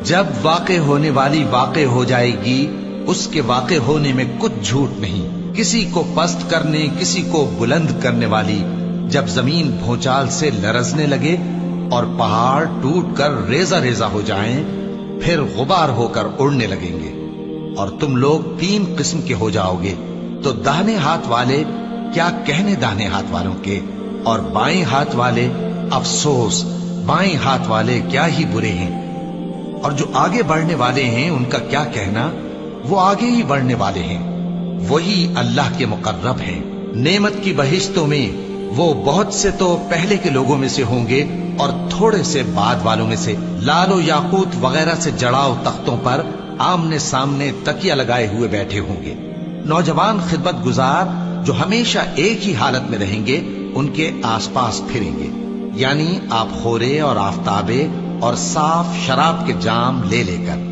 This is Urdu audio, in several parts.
جب واقع ہونے والی واقع ہو جائے گی، اس کے واقع ہونے میں کچھ جھوٹ نہیں، کسی کو پست کرنے کسی کو بلند کرنے والی۔ جب زمین بھونچال سے لرزنے لگے اور پہاڑ ٹوٹ کر ریزہ ریزہ ہو جائیں، پھر غبار ہو کر اڑنے لگیں گے، اور تم لوگ 3 قسم کے ہو جاؤ گے، تو داہنے ہاتھ والے کیا کہنے داہنے ہاتھ والوں کے، اور بائیں ہاتھ والے افسوس، بائیں ہاتھ والے کیا ہی برے ہیں، اور جو آگے بڑھنے والے ہیں ان کا کیا کہنا، وہ آگے ہی بڑھنے والے ہیں، وہی اللہ کے مقرب ہیں۔ نعمت کی بہشتوں میں وہ بہت سے تو پہلے کے لوگوں میں سے ہوں گے اور تھوڑے سے بعد والوں میں سے، لال و یاقوت وغیرہ سے جڑاؤ تختوں پر آمنے سامنے تکیہ لگائے ہوئے بیٹھے ہوں گے۔ نوجوان خدمت گزار جو ہمیشہ ایک ہی حالت میں رہیں گے ان کے آس پاس پھریں گے، یعنی آپ خورے اور آفتابے اور صاف شراب کے جام لے لے کر۔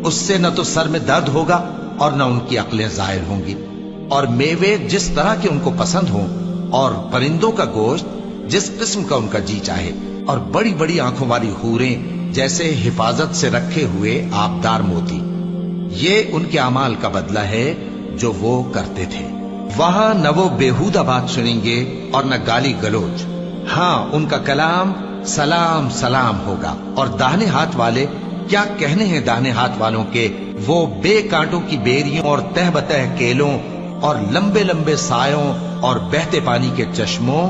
اس سے نہ تو سر میں درد ہوگا اور نہ ان کی عقلیں ظاہر ہوں گی، اور میوے جس طرح کے ان کو پسند ہوں، اور پرندوں کا گوشت جس قسم کا ان کا جی چاہے، اور بڑی بڑی آنکھوں والی حوریں جیسے حفاظت سے رکھے ہوئے آبدار موتی۔ یہ ان کے اعمال کا بدلہ ہے جو وہ کرتے تھے۔ وہاں نہ وہ بیہودہ بات سنیں گے اور نہ گالی گلوچ، ہاں ان کا کلام سلام سلام ہوگا۔ اور داہنے ہاتھ والے کیا کہنے ہیں داہنے ہاتھ والوں کے، وہ بے کانٹوں کی بیریوں اور تہ بتہ کیلوں اور لمبے لمبے سایوں اور بہتے پانی کے چشموں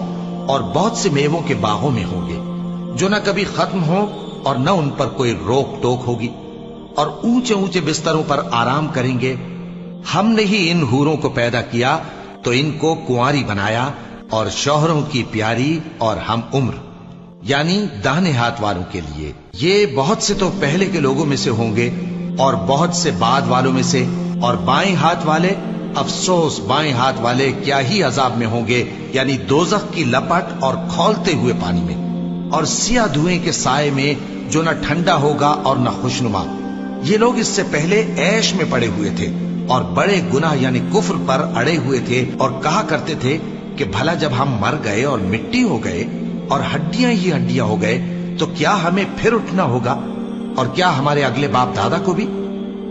اور بہت سے میووں کے باغوں میں ہوں گے، جو نہ کبھی ختم ہو اور نہ ان پر کوئی روک ٹوک ہوگی، اور اونچے اونچے بستروں پر آرام کریں گے۔ ہم نے ہی ان حوروں کو پیدا کیا تو ان کو کنواری بنایا، اور شوہروں کی پیاری اور ہم عمر، یعنی داہنے ہاتھ والوں کے لیے۔ یہ بہت سے تو پہلے کے لوگوں میں سے ہوں گے اور بہت سے بعد والوں میں سے، اور بائیں ہاتھ والے افسوس، بائیں ہاتھ والے کیا ہی عذاب میں ہوں گے، یعنی دوزخ کی لپٹ اور کھولتے ہوئے پانی میں، اور سیاہ دھوئیں کے سائے میں جو نہ ٹھنڈا ہوگا اور نہ خوشنما۔ یہ لوگ اس سے پہلے عیش میں پڑے ہوئے تھے اور بڑے گناہ یعنی کفر پر اڑے ہوئے تھے، اور کہا کرتے تھے کہ بھلا جب ہم مر گئے اور مٹی ہو گئے اور ہڈیاں ہی ہڈیاں ہو گئے تو کیا ہمیں پھر اٹھنا ہوگا، اور کیا ہمارے اگلے باپ دادا کو بھی؟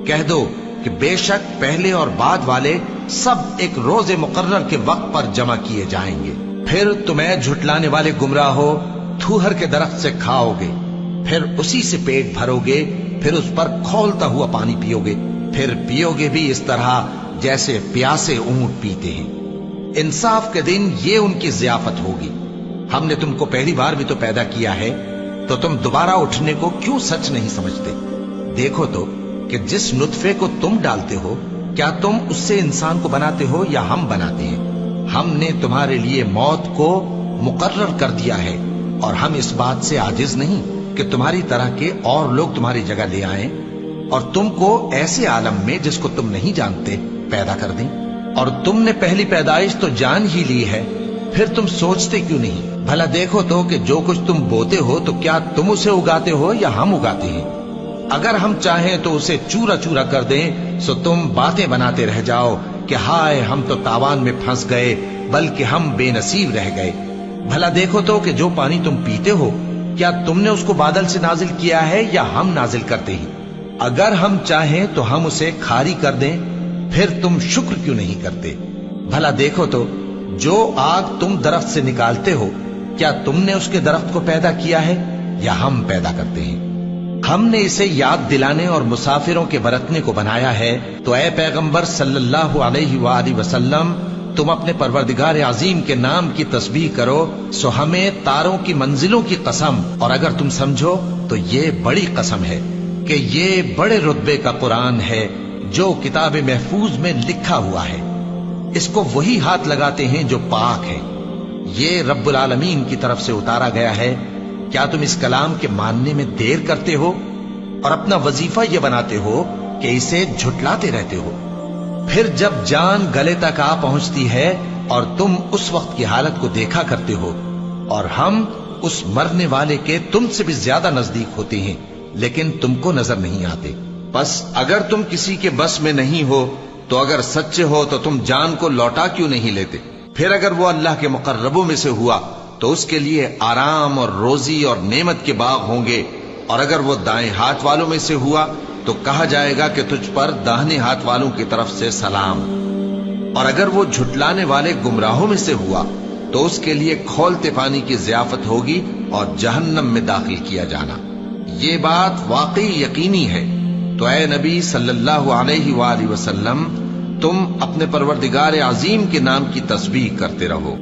کہہ دو کہ بے شک پہلے اور بعد والے سب ایک روز مقرر کے وقت پر جمع کیے جائیں گے۔ پھر تمہیں جھٹلانے والے گمراہ ہو تھوہر کے درخت سے کھاؤ گے، پھر اسی سے پیٹ بھرو گے، پھر اس پر کھولتا ہوا پانی پیو گے، پھر پیو گے بھی اس طرح جیسے پیاسے اونٹ پیتے ہیں۔ انصاف کے دن یہ ان کی ضیافت ہوگی۔ ہم نے تم کو پہلی بار بھی تو پیدا کیا ہے، تو تم دوبارہ اٹھنے کو کیوں سچ نہیں سمجھتے؟ دیکھو تو کہ جس نطفے کو تم ڈالتے ہو، کیا تم اس سے انسان کو بناتے ہو یا ہم بناتے ہیں؟ ہم نے تمہارے لیے موت کو مقرر کر دیا ہے، اور ہم اس بات سے عاجز نہیں کہ تمہاری طرح کے اور لوگ تمہاری جگہ لے آئیں اور تم کو ایسے عالم میں جس کو تم نہیں جانتے پیدا کر دیں۔ اور تم نے پہلی پیدائش تو جان ہی لی ہے، پھر تم سوچتے کیوں نہیں؟ بھلا دیکھو تو کہ جو کچھ تم بوتے ہو تو کیا تم اسے اگاتے ہو یا ہم اگاتے ہیں؟ اگر ہم چاہیں تو اسے چورا چورا کر دیں، سو تم باتیں بناتے رہ جاؤ کہ ہائے ہم تو تاوان میں پھنس گئے، بلکہ ہم بے نصیب رہ گئے۔ بھلا دیکھو تو کہ جو پانی تم پیتے ہو، کیا تم نے اس کو بادل سے نازل کیا ہے یا ہم نازل کرتے ہیں؟ اگر ہم چاہیں تو ہم اسے کھاری کر دیں، پھر تم شکر کیوں نہیں کرتے؟ بھلا دیکھو تو جو آگ تم درخت سے نکالتے ہو، کیا تم نے اس کے درخت کو پیدا کیا ہے یا ہم پیدا کرتے ہیں؟ ہم نے اسے یاد دلانے اور مسافروں کے برتنے کو بنایا ہے، تو اے پیغمبر صلی اللہ علیہ وآلہ وسلم، تم اپنے پروردگار عظیم کے نام کی تسبیح کرو، سو ہمیں تاروں کی منزلوں کی قسم، اور اگر تم سمجھو تو یہ بڑی قسم ہے کہ یہ بڑے رتبے کا قرآن ہے جو کتاب محفوظ میں لکھا ہوا ہے۔ اس کو وہی ہاتھ لگاتے ہیں جو پاک ہے، یہ رب العالمین کی طرف سے اتارا گیا ہے۔ کیا تم اس کلام کے ماننے میں دیر کرتے ہو اور اپنا وظیفہ یہ بناتے ہو کہ اسے جھٹلاتے رہتے ہو؟ پھر جب جان گلے تک آ پہنچتی ہے اور تم اس وقت کی حالت کو دیکھا کرتے ہو، اور ہم اس مرنے والے کے تم سے بھی زیادہ نزدیک ہوتے ہیں، لیکن تم کو نظر نہیں آتے۔ بس اگر تم کسی کے بس میں نہیں ہو تو اگر سچے ہو تو تم جان کو لوٹا کیوں نہیں لیتے؟ پھر اگر وہ اللہ کے مقربوں میں سے ہوا تو اس کے لیے آرام اور روزی اور نعمت کے باغ ہوں گے، اور اگر وہ دائیں ہاتھ والوں میں سے ہوا تو کہا جائے گا کہ تجھ پر داہنے ہاتھ والوں کی طرف سے سلام، اور اگر وہ جھٹلانے والے گمراہوں میں سے ہوا تو اس کے لیے کھولتے پانی کی ضیافت ہوگی اور جہنم میں داخل کیا جانا۔ یہ بات واقعی یقینی ہے، تو اے نبی صلی اللہ علیہ وآلہ وسلم، تم اپنے پروردگار عظیم کے نام کی تسبیح کرتے رہو۔